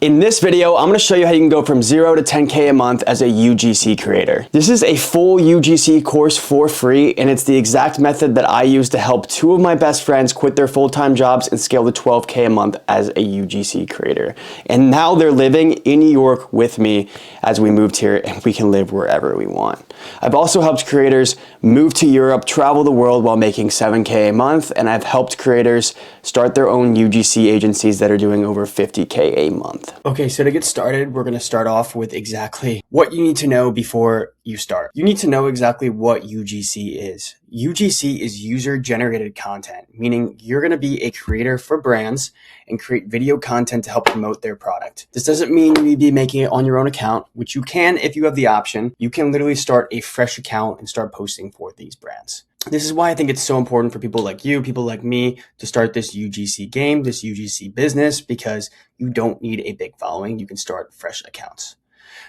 In this video, I'm going to show you how you can go from 0 to 10K a month as a UGC creator. This is a full UGC course for free, and it's the exact method that I use to help two of my best friends quit their full-time jobs and scale to 12K a month as a UGC creator. And now they're living in New York with me as we moved here, and we can live wherever we want. I've also helped creators move to Europe, travel the world while making 7K a month, and I've helped creators start their own UGC agencies that are doing over 50K a month. Okay, so to get started, we're going to start off with exactly what you need to know before you start. You need to know exactly what UGC is. UGC is user-generated content, meaning you're going to be a creator for brands and create video content to help promote their product. This doesn't mean you need to be making it on your own account, which you can if you have the option. You can literally start a fresh account and start posting for these brands. This is why I think it's so important for people like you, people like me, to start this UGC game, this UGC business, because you don't need a big following. You can start fresh accounts.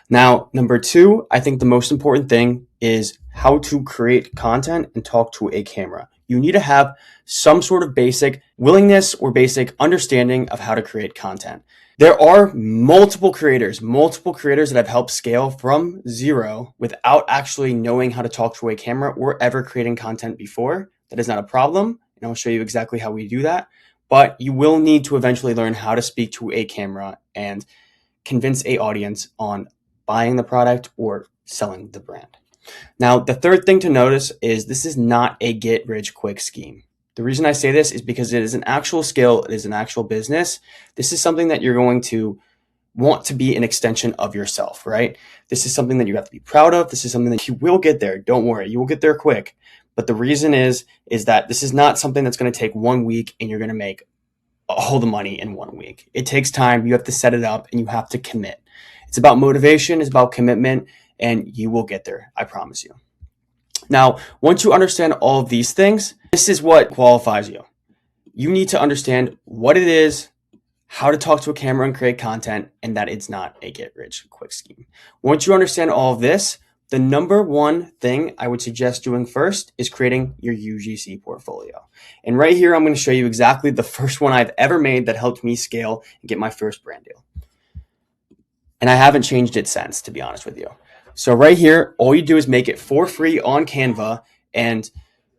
Now, number two, I think the most important thing is how to create content and talk to a camera. You need to have some sort of basic willingness or basic understanding of how to create content. There are multiple creators that have helped scale from zero without actually knowing how to talk to a camera or ever creating content before. That is not a problem, and I'll show you exactly how we do that. But you will need to eventually learn how to speak to a camera and convince an audience on buying the product or selling the brand. Now, the third thing to notice is this is not a get-rich-quick scheme. The reason I say this is because it is an actual skill, it is an actual business. This is something that you're going to want to be an extension of yourself, right? This is something that you have to be proud of. This is something that you will get there. Don't worry, you will get there quick. But the reason is that this is not something that's going to take 1 week and you're going to make all the money in 1 week. It takes time. You have to set it up and you have to commit. It's about motivation, it's about commitment, and you will get there. I promise you. Now, once you understand all of these things, this is what qualifies you. You need to understand what it is, how to talk to a camera and create content, and that it's not a get-rich-quick scheme. Once you understand all of this, the number one thing I would suggest doing first is creating your UGC portfolio. And right here, I'm going to show you exactly the first one I've ever made that helped me scale and get my first brand deal. And I haven't changed it since, to be honest with you. So right here, all you do is make it for free on Canva, and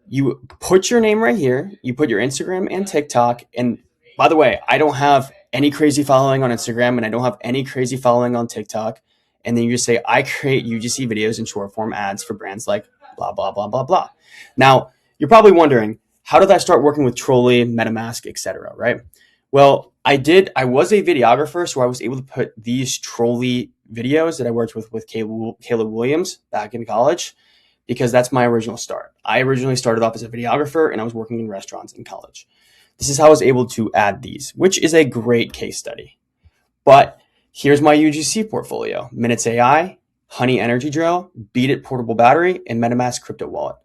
you put your name right here. You put your Instagram and TikTok. And by the way, I don't have any crazy following on Instagram, and I don't have any crazy following on TikTok. And then you just say, I create UGC videos and short form ads for brands like blah, blah, blah, blah, blah. Now, you're probably wondering, how did I start working with Trolley, MetaMask, etc., right? Well, I was a videographer, so I was able to put these Trolley videos that I worked with Caleb Williams back in college, because that's my original start. I originally started off as a videographer and I was working in restaurants in college. This is how I was able to add these, which is a great case study. But here's my UGC portfolio: Minutes AI, Honey Energy Drill, Beat It Portable Battery, and MetaMask Crypto Wallet.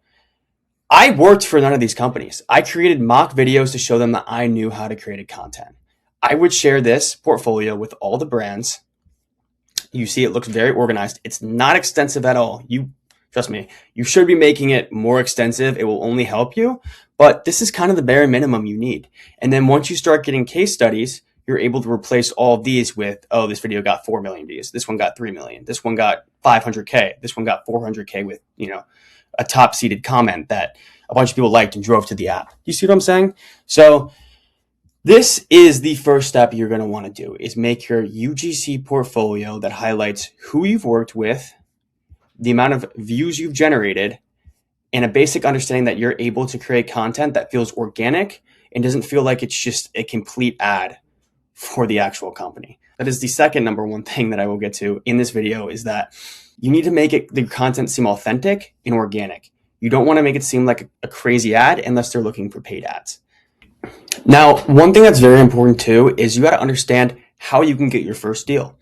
I worked for none of these companies. I created mock videos to show them that I knew how to create content. I would share this portfolio with all the brands. You see, it looks very organized. It's not extensive at all. Trust me, you should be making it more extensive. It will only help you, but this is kind of the bare minimum you need. And then once you start getting case studies, you're able to replace all of these with, oh, this video got 4 million views. This one got 3 million. This one got 500K. This one got 400K with, a top seeded comment that a bunch of people liked and drove to the app. You see what I'm saying? So this is the first step you're going to want to do, is make your UGC portfolio that highlights who you've worked with, the amount of views you've generated, and a basic understanding that you're able to create content that feels organic and doesn't feel like it's just a complete ad for the actual company. That is the second number one thing that I will get to in this video, is that you need to make the content seem authentic and organic. You don't want to make it seem like a crazy ad unless they're looking for paid ads. Now, one thing that's very important too is you got to understand how you can get your first deal.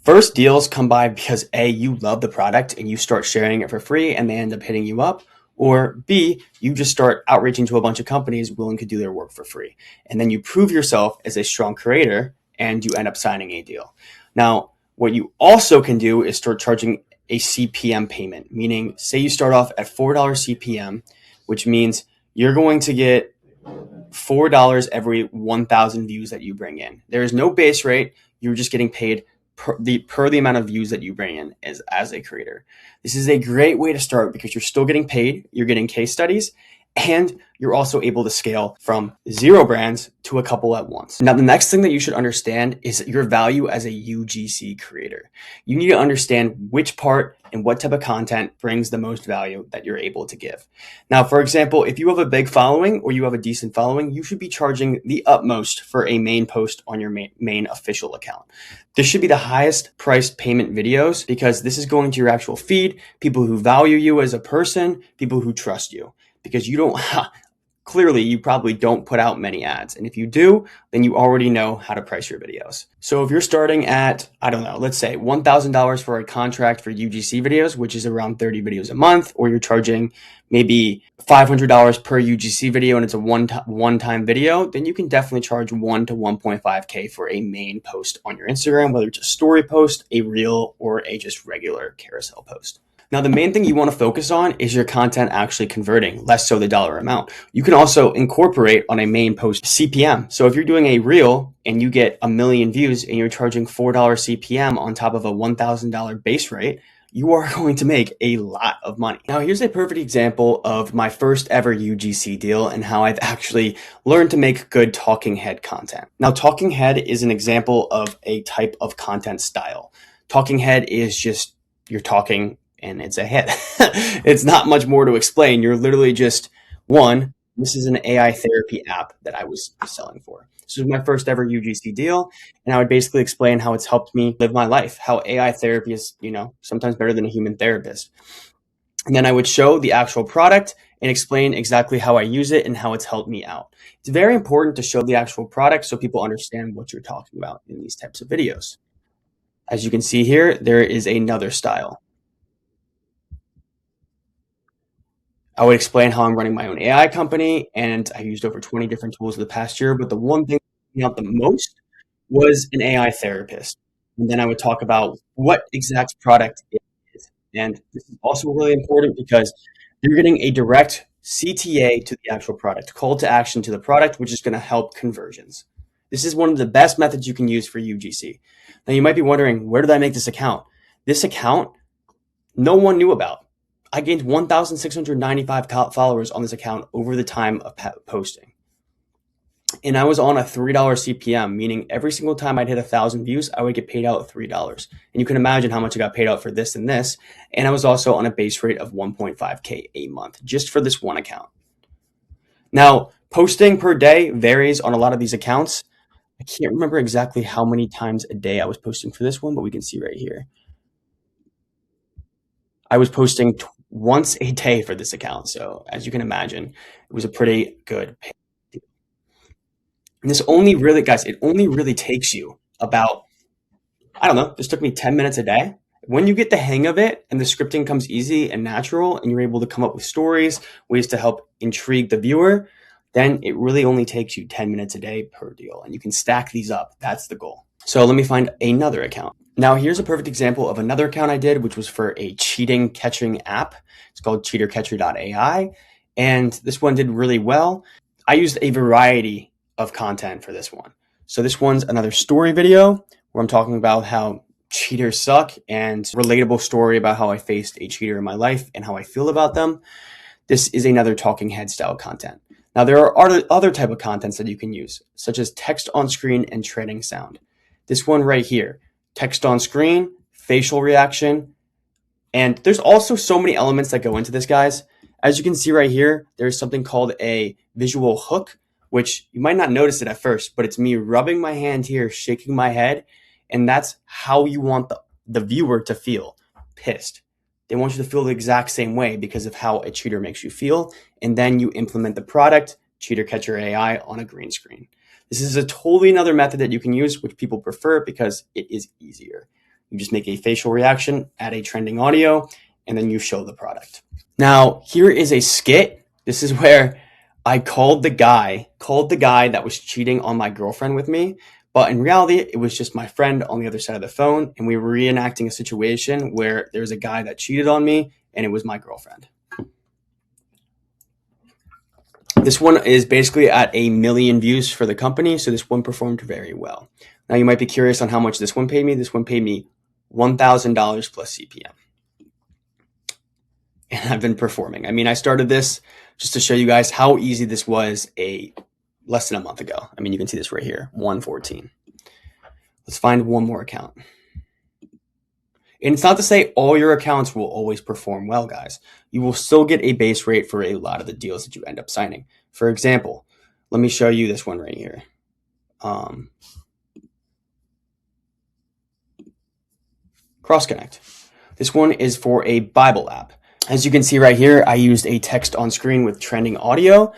First deals come by because A, you love the product and you start sharing it for free and they end up hitting you up, or B, you just start outreaching to a bunch of companies willing to do their work for free. And then you prove yourself as a strong creator and you end up signing a deal. Now, what you also can do is start charging a CPM payment, meaning say you start off at $4 CPM, which means you're going to get $4 every 1,000 views that you bring in. There is no base rate. You're just getting paid per the amount of views that you bring in as a creator. This is a great way to start because you're still getting paid, you're getting case studies, and you're also able to scale from 0 brands to a couple at once. Now, the next thing that you should understand is your value as a UGC creator. You need to understand which part and what type of content brings the most value that you're able to give. Now, for example, if you have a big following or you have a decent following, you should be charging the utmost for a main post on your main official account. This should be the highest priced payment videos because this is going to your actual feed, people who value you as a person, people who trust you. Because you don't, clearly you probably don't put out many ads. And if you do, then you already know how to price your videos. So if you're starting at, I don't know, let's say $1,000 for a contract for UGC videos, which is around 30 videos a month, or you're charging maybe $500 per UGC video and it's a one-time video, then you can definitely charge 1 to 1.5K for a main post on your Instagram, whether it's a story post, a reel, or a just regular carousel post. Now, the main thing you want to focus on is your content actually converting, less so the dollar amount. You can also incorporate on a main post CPM. So if you're doing a reel and you get 1 million views and you're charging $4 CPM on top of a $1,000 base rate, you are going to make a lot of money. Now, here's a perfect example of my first ever UGC deal and how I've actually learned to make good talking head content. Now, talking head is an example of a type of content style. Talking head is just you're talking and it's a hit. It's not much more to explain. You're literally just this is an AI therapy app that I was selling for. This was my first ever UGC deal. And I would basically explain how it's helped me live my life, how AI therapy is, sometimes better than a human therapist. And then I would show the actual product and explain exactly how I use it and how it's helped me out. It's very important to show the actual product so people understand what you're talking about in these types of videos. As you can see here, there is another style. I would explain how I'm running my own AI company, and I used over 20 different tools in the past year. But the one thing that came out the most was an AI therapist. And then I would talk about what exact product it is. And this is also really important because you're getting a direct CTA to the actual product, call to action to the product, which is going to help conversions. This is one of the best methods you can use for UGC. Now, you might be wondering, where did I make this account? This account, no one knew about. I gained 1,695 followers on this account over the time of posting. And I was on a $3 CPM, meaning every single time I'd hit 1,000 views, I would get paid out $3. And you can imagine how much I got paid out for this and this. And I was also on a base rate of 1.5K a month just for this one account. Now, posting per day varies on a lot of these accounts. I can't remember exactly how many times a day I was posting for this one, but we can see right here. I was posting once a day for this account. So as you can imagine, it was a pretty good pay deal. And this only really, guys, it only really takes you about, I don't know, this took me 10 minutes a day. When you get the hang of it and the scripting comes easy and natural and you're able to come up with stories, ways to help intrigue the viewer, then it really only takes you 10 minutes a day per deal. And you can stack these up. That's the goal. So let me find another account. Now, here's a perfect example of another account I did, which was for a cheating catching app. It's called cheatercatcher.ai. And this one did really well. I used a variety of content for this one. So this one's another story video where I'm talking about how cheaters suck and relatable story about how I faced a cheater in my life and how I feel about them. This is another talking head style content. Now, there are other type of contents that you can use, such as text on screen and training sound. This one right here, text on screen, facial reaction, and there's also so many elements that go into this, guys. As you can see right here, there's something called a visual hook, which you might not notice it at first, but it's me rubbing my hand here, shaking my head, and that's how you want the viewer to feel, pissed. They want you to feel the exact same way because of how a cheater makes you feel, and then you implement the product, Cheater Catcher AI, on a green screen. This is a totally another method that you can use, which people prefer because it is easier. You just make a facial reaction, add a trending audio, and then you show the product. Now, here is a skit. This is where I called the guy that was cheating on my girlfriend with me. But in reality, it was just my friend on the other side of the phone. And we were reenacting a situation where there was a guy that cheated on me and it was my girlfriend. This one is basically at 1 million views for the company, so this one performed very well. Now you might be curious on how much this one paid me. This one paid me $1,000 plus CPM. And I've been performing. I mean, I started this just to show you guys how easy this was less than a month ago. I mean, you can see this right here, 114. Let's find one more account. And it's not to say all your accounts will always perform well, guys. You will still get a base rate for a lot of the deals that you end up signing. For example, let me show you this one right here. Cross Connect. This one is for a Bible app. As you can see right here, I used a text on screen with trending audio,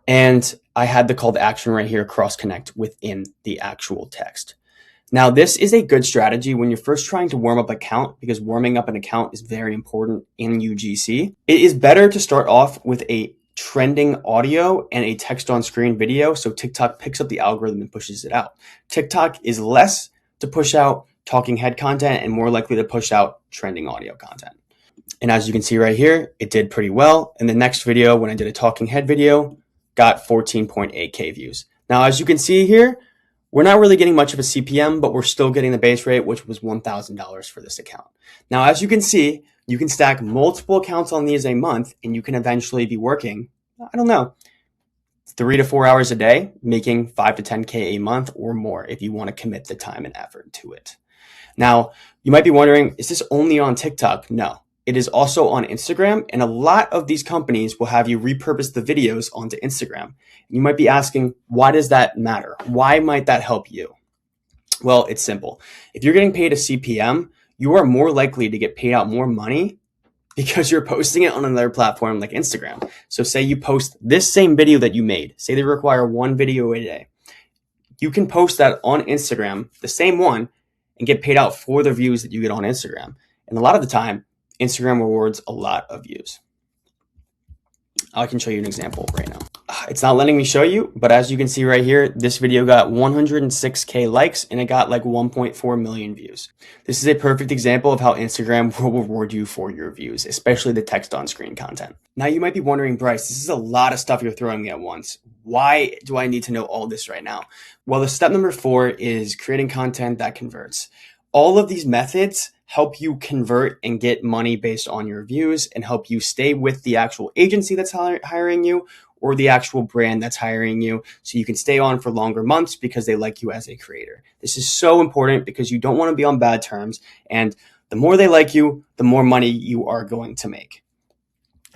and I had the call to action right here, Cross Connect, within the actual text. Now, this is a good strategy when you're first trying to warm up an account, because warming up an account is very important in UGC. It is better to start off with a trending audio and a text on screen video, so TikTok picks up the algorithm and pushes it out. TikTok is less to push out talking head content and more likely to push out trending audio content. And as you can see right here, it did pretty well. In the next video, when I did a talking head video, got 14.8K views. Now, as you can see here, we're not really getting much of a CPM, but we're still getting the base rate, which was $1,000 for this account. Now, as you can see, you can stack multiple accounts on these a month, and you can eventually be working, I don't know, 3 to 4 hours a day, making 5 to 10K a month or more if you want to commit the time and effort to it. Now, you might be wondering, is this only on TikTok? No. It is also on Instagram, and a lot of these companies will have you repurpose the videos onto Instagram. You might be asking, why does that matter? Why might that help you? Well, it's simple. If you're getting paid a CPM, you are more likely to get paid out more money because you're posting it on another platform like Instagram. So say you post this same video that you made. Say they require one video a day. You can post that on Instagram, the same one, and get paid out for the views that you get on Instagram. And a lot of the time, Instagram rewards a lot of views. I can show you an example right now. It's not letting me show you, but as you can see right here, this video got 106K likes and it got like 1.4 million views. This is a perfect example of how Instagram will reward you for your views, especially the text on screen content. Now you might be wondering, Bryce, this is a lot of stuff you're throwing me at once. Why do I need to know all this right now? Well, the step number 4 is creating content that converts. All of these methods help you convert and get money based on your views and help you stay with the actual agency that's hiring you or the actual brand that's hiring you, so you can stay on for longer months because they like you as a creator. This is so important because you don't want to be on bad terms, and the more they like you, the more money you are going to make.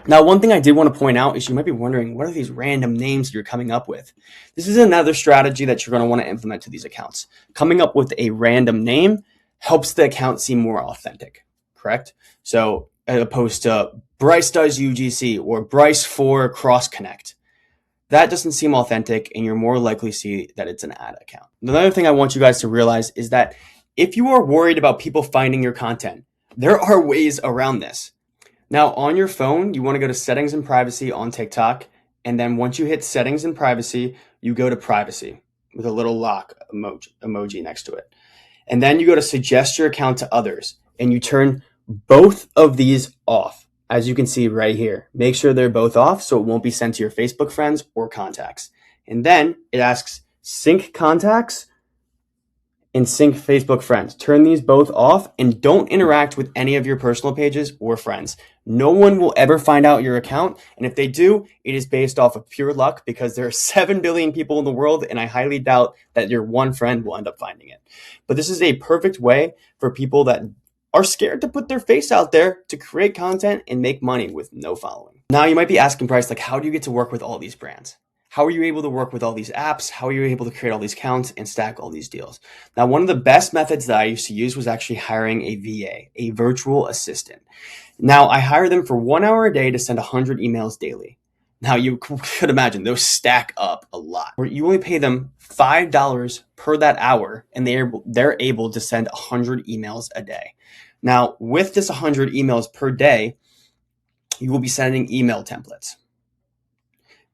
Now, one thing I did want to point out is you might be wondering, what are these random names you're coming up with? This is another strategy that you're going to want to implement to these accounts. Coming up with a random name helps the account seem more authentic, correct? So as opposed to Bryce does UGC or Bryce for Cross Connect, that doesn't seem authentic and you're more likely to see that it's an ad account. Another thing I want you guys to realize is that if you are worried about people finding your content, there are ways around this. Now on your phone, you want to go to settings and privacy on TikTok. And then once you hit settings and privacy, you go to privacy with a little lock emoji next to it. And then you go to suggest your account to others and you turn both of these off. As you can see right here, make sure they're both off so it won't be sent to your Facebook friends or contacts. And then it asks sync contacts and sync Facebook friends. Turn these both off and don't interact with any of your personal pages or friends. No one will ever find out your account. And if they do, it is based off of pure luck because there are 7 billion people in the world. And I highly doubt that your one friend will end up finding it. But this is a perfect way for people that are scared to put their face out there to create content and make money with no following. Now you might be asking, Bryce, like, how do you get to work with all these brands? How are you able to work with all these apps? How are you able to create all these accounts and stack all these deals? Now, one of the best methods that I used to use was actually hiring a VA, a virtual assistant. Now, I hire them for 1 hour a day to send 100 emails daily. Now, you could imagine those stack up a lot. You only pay them $5 per that hour, and they're able to send 100 emails a day. Now, with this 100 emails per day, you will be sending email templates.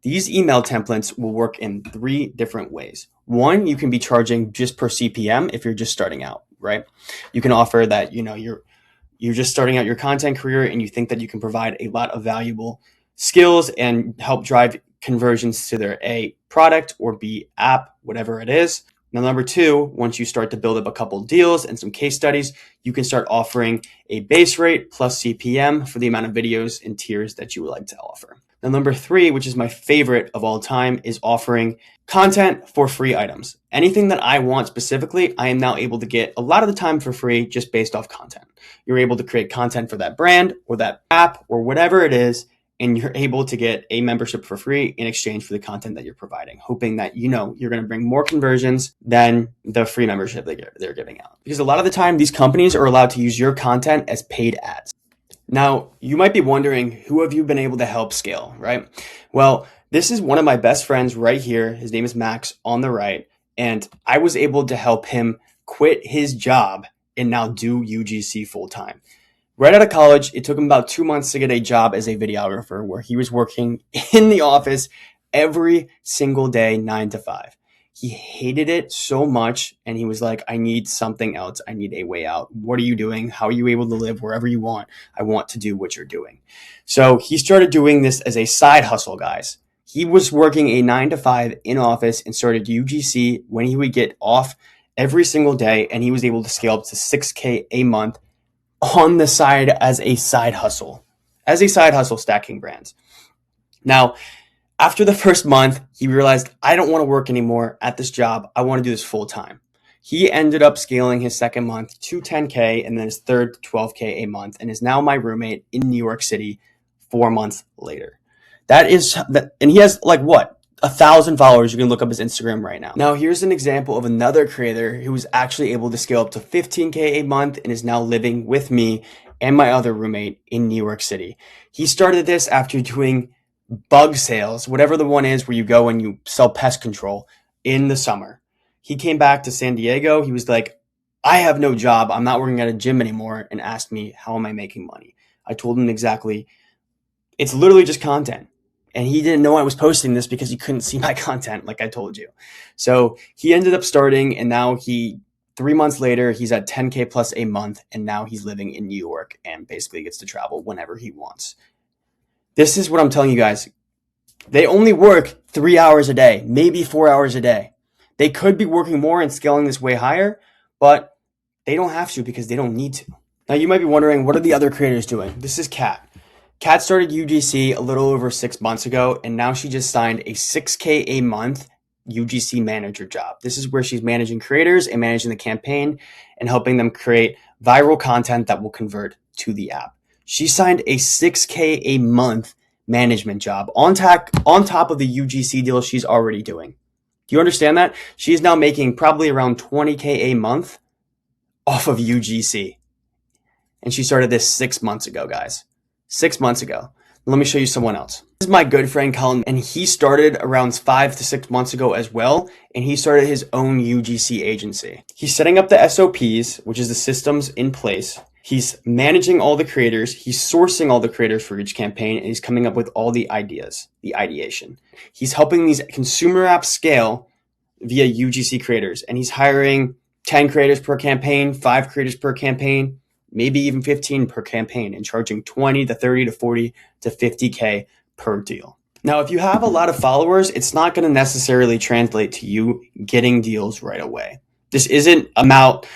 These email templates will work in 3 different ways. One, you can be charging just per CPM if you're just starting out, right? You can offer that, you're just starting out your content career and you think that you can provide a lot of valuable skills and help drive conversions to their A, product, or B, app, whatever it is. Now, number two, once you start to build up a couple deals and some case studies, you can start offering a base rate plus CPM for the amount of videos and tiers that you would like to offer. Now, number three, which is my favorite of all time, is offering content for free items. Anything that I want specifically, I am now able to get a lot of the time for free just based off content. You're able to create content for that brand or that app or whatever it is, and you're able to get a membership for free in exchange for the content that you're providing, hoping that you're going to bring more conversions than the free membership they're giving out. Because a lot of the time, these companies are allowed to use your content as paid ads. Now, you might be wondering, who have you been able to help scale, right? Well, this is one of my best friends right here. His name is Max on the right. And I was able to help him quit his job and now do UGC full time. Right out of college, it took him about 2 months to get a job as a videographer where he was working in the office every single day, 9 to 5. He hated it so much, and he was like, I need something else. I need a way out. What are you doing? How are you able to live wherever you want? I want to do what you're doing. So he started doing this as a side hustle, guys. He was working a 9 to 5 in office and started UGC when he would get off every single day, and he was able to scale up to $6K a month on the side as a side hustle, stacking brands. Now, after the first month, he realized, I don't want to work anymore at this job. I want to do this full time. He ended up scaling his second month to 10K and then his third 12K a month, and is now my roommate in New York City 4 months later. And he has 1,000 followers. You can look up his Instagram right now. Now, here's an example of another creator who was actually able to scale up to 15K a month and is now living with me and my other roommate in New York City. He started this after doing bug sales, whatever the one is where you go and you sell pest control in the summer. He came back to San Diego. He was like, I have no job. I'm not working at a gym anymore, and asked me, how am I making money? I told him exactly, it's literally just content. And he didn't know I was posting this because he couldn't see my content, like I told you. So he ended up starting, and now 3 months later, he's at 10K plus a month, and now he's living in New York and basically gets to travel whenever he wants. This is what I'm telling you guys. They only work 3 hours a day, maybe 4 hours a day. They could be working more and scaling this way higher, but they don't have to because they don't need to. Now, you might be wondering, what are the other creators doing? This is Kat. Kat started UGC a little over 6 months ago, and now she just signed a 6K a month UGC manager job. This is where she's managing creators and managing the campaign and helping them create viral content that will convert to the app. She signed a 6K a month management job on top of the UGC deal she's already doing. Do you understand that? She's now making probably around 20K a month off of UGC. And she started this 6 months ago, guys. 6 months ago. Let me show you someone else. This is my good friend Colin, and he started around 5 to 6 months ago as well, and he started his own UGC agency. He's setting up the SOPs, which is the systems in place. He's managing all the creators. He's sourcing all the creators for each campaign, and he's coming up with all the ideas, the ideation. He's helping these consumer apps scale via UGC creators, and he's hiring 10 creators per campaign, 5 creators per campaign, maybe even 15 per campaign, and charging 20 to 30 to 40 to 50K per deal. Now, if you have a lot of followers, it's not going to necessarily translate to you getting deals right away. This isn't about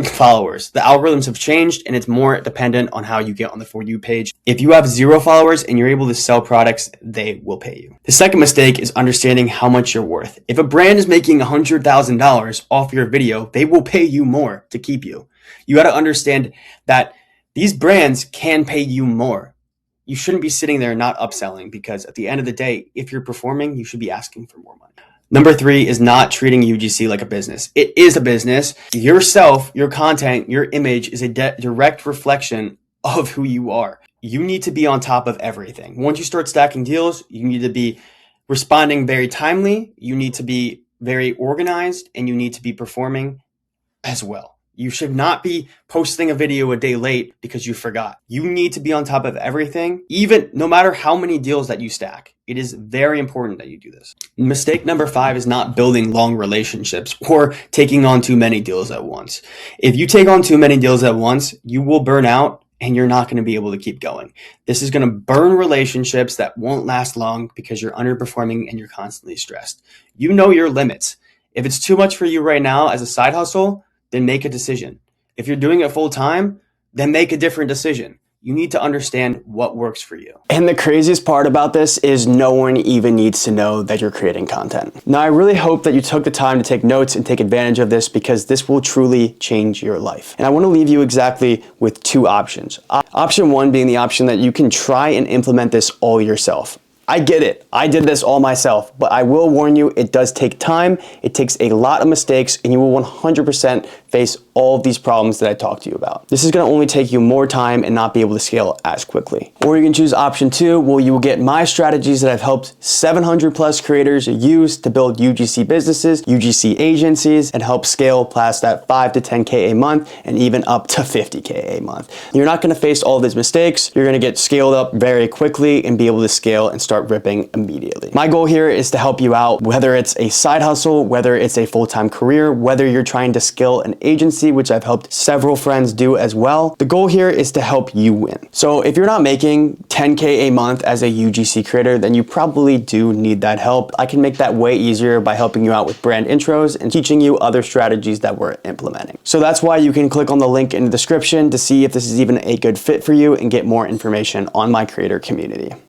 followers. The algorithms have changed, and it's more dependent on how you get on the For You page. If you have 0 followers and you're able to sell products, they will pay you. The second mistake is understanding how much you're worth. If a brand is making $100,000 off your video, they will pay you more to keep you. You got to understand that these brands can pay you more. You shouldn't be sitting there not upselling, because at the end of the day, if you're performing, you should be asking for more money. Number 3 is not treating UGC like a business. It is a business. Yourself, your content, your image is a direct reflection of who you are. You need to be on top of everything. Once you start stacking deals, you need to be responding very timely. You need to be very organized, and you need to be performing as well. You should not be posting a video a day late because you forgot. You need to be on top of everything, even no matter how many deals that you stack. It is very important that you do this. Mistake number 5 is not building long relationships or taking on too many deals at once. If you take on too many deals at once, you will burn out and you're not going to be able to keep going. This is going to burn relationships that won't last long because you're underperforming and you're constantly stressed. You know your limits. If it's too much for you right now as a side hustle, then make a decision. If you're doing it full time, then make a different decision. You need to understand what works for you. And the craziest part about this is no one even needs to know that you're creating content. Now, I really hope that you took the time to take notes and take advantage of this because this will truly change your life. And I want to leave you exactly with two options. Option one being the option that you can try and implement this all yourself. I get it. I did this all myself, but I will warn you, it does take time. It takes a lot of mistakes and you will 100% face all of these problems that I talked to you about. This is going to only take you more time and not be able to scale as quickly. Or you can choose option two, where you will get my strategies that I've helped 700 plus creators use to build UGC businesses, UGC agencies, and help scale past that 5 to 10K a month and even up to 50K a month. You're not going to face all these mistakes. You're going to get scaled up very quickly and be able to scale and start ripping immediately. My goal here is to help you out, whether it's a side hustle, whether it's a full-time career, whether you're trying to scale an agency, which I've helped several friends do as well. The goal here is to help you win. So if you're not making 10K a month as a UGC creator, then you probably do need that help. I can make that way easier by helping you out with brand intros and teaching you other strategies that we're implementing. So that's why you can click on the link in the description to see if this is even a good fit for you and get more information on my creator community.